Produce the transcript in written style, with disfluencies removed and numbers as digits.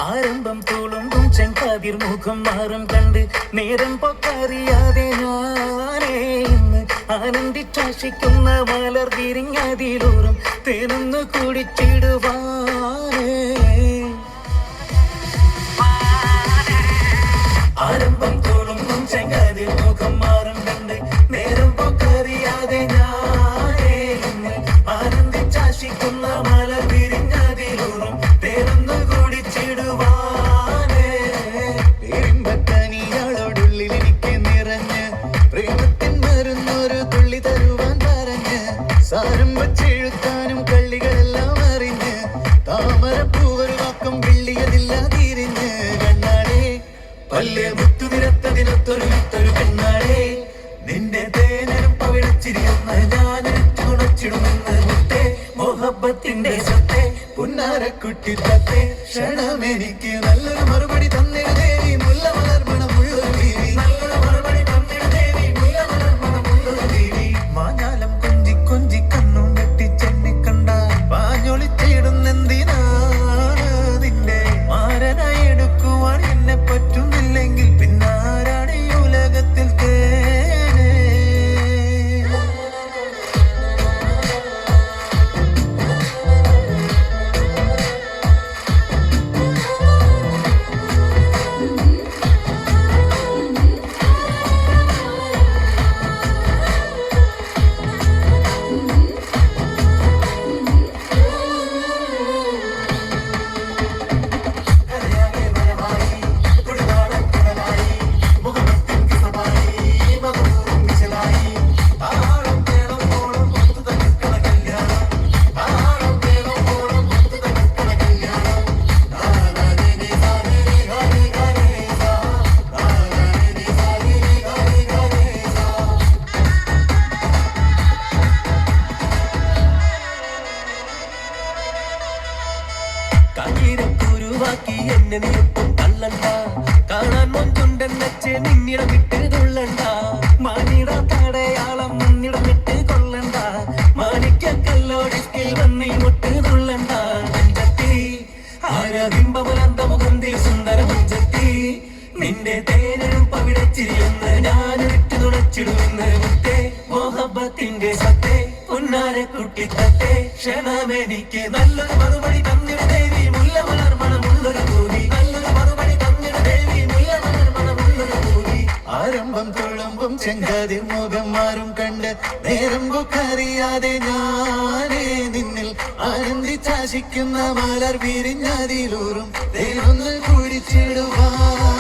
ആരംഭം തുളുമ്പും ചെങ്കാതിർ മുഖം മാറും കണ്ട് നേരം പൊക്കറിയാതെ ഞാനേ ആനന്ദിച്ചാശിക്കുന്ന മലർ വിരിഞ്ഞതിലൂറും തേനൊന്ന് കുടിച്ചിടുവാനേ. ആരംഭം തുളുമ്പും ചെങ്കാതിർ മുഖം മാറും കണ്ട് നേരം പൊക്കറിയാതെ ഞാനേ ആനന്ദിച്ചാശിക്കുന്ന മലർ വിരിഞ്ഞതിലൂറും തേനൊന്ന് കുടിച്ചിടുവാനേ. പേരിമ്പക്കനിയാളോടുള്ളിൽ എനിക്ക് നിറഞ്ഞ് പ്രേമത്തിൻ മരുന്നൊരു തുള്ളി തരുവാൻ പറഞ്ഞ് സാരം വച്ചെഴുത്താനും കള്ളികളെല്ലാം അറിഞ്ഞ് താമരപ്പൂവൊരു വാക്കം വെള്ളിയതില്ല തിരിഞ്ഞ് കണ്ണാടേ പല്ലേ മുത്തു നിരത്തതിനൊത്തൊരു വിത്തൊരു പെണ്ണാടേ നിന്റെ തേനനും പവിടച്ചിരിയെന്ന് ഞാൻ തുണച്ചിടുമെന്ന് മുത്തേ മോഹബത്തിന്റെ സ്വത്തെ പുന്നാരക്കുട്ടി തത്തെ ക്ഷണമെനിക്ക് നല്ലൊരു മറുപടി തന്നിട ദേവി മുല്ല മലർമണമുള്ളൊരു ദേവി നല്ലൊരു മറുപടി തന്നിട ദേവി മുല്ല മലർമണമുള്ളൊരു ദേവി. മാഞ്ഞാലം കൊഞ്ചി കൊഞ്ചി കണ്ണും വെട്ടിച്ചെന്നെ കണ്ട പാഞ്ഞൊളിച്ചിടുന്നെന്തിനാണ് നിന്റെ മാരനായി എടുക്കുവാൻ എന്നെ പറ്റുന്നില്ലെങ്കിൽ പിന്നാരാണ് ഈ ഉലകത്തിൽ തേനെ. കാഞ്ഞിരക്കുരുവാക്കി എന്നെ നീയൊട്ടും തള്ളണ്ട കാണാൻ മൊഞ്ചുണ്ടെന്നച്ച് നിന്നിടം വിട്ട് തുള്ളണ്ട മാനിട തടയാളം മുന്നിടം വിട്ട് കൊള്ളണ്ട മാണിക്കല്ലോടിസ്കിൽ വന്നീ മുട്ട് തുള്ളണ്ട മഞ്ചത്തി ആരബിംബമുലന്ത മുഖന്തിൽ സുന്ദര മഞ്ചത്തി നിന്റെ തേനും പവിടച്ചിരിയെന്ന് ഞാൻ വിട്ടു തുണച്ചിടുമെന്ന് മുത്തേ മോഹബത്തിന്റെ സത്തേ പുന്നാരക്കുട്ടി തത്തെ ക്ഷണമെനിക്ക് നല്ലൊരു മറുപടി തന്നിട ദേവി മുല്ല മലർമണമുള്ളൊരു ഭൂമി നല്ലൊരു മറുപടി തന്നിട ദേവി മുല്ല മലർമണമുള്ളൊരു ഭൂമി. ആരംഭം തുളുമ്പും ചെങ്കാതിർ മുഖം മാറും കണ്ട് നേരം പൊക്കറിയാതെ ഞാനേ നിന്നിൽ ആനന്ദിച്ചാശിക്കുന്ന മലർ വിരിഞ്ഞതിലൂറും തേനൊന്ന് കുടിച്ചിടുവാൻ.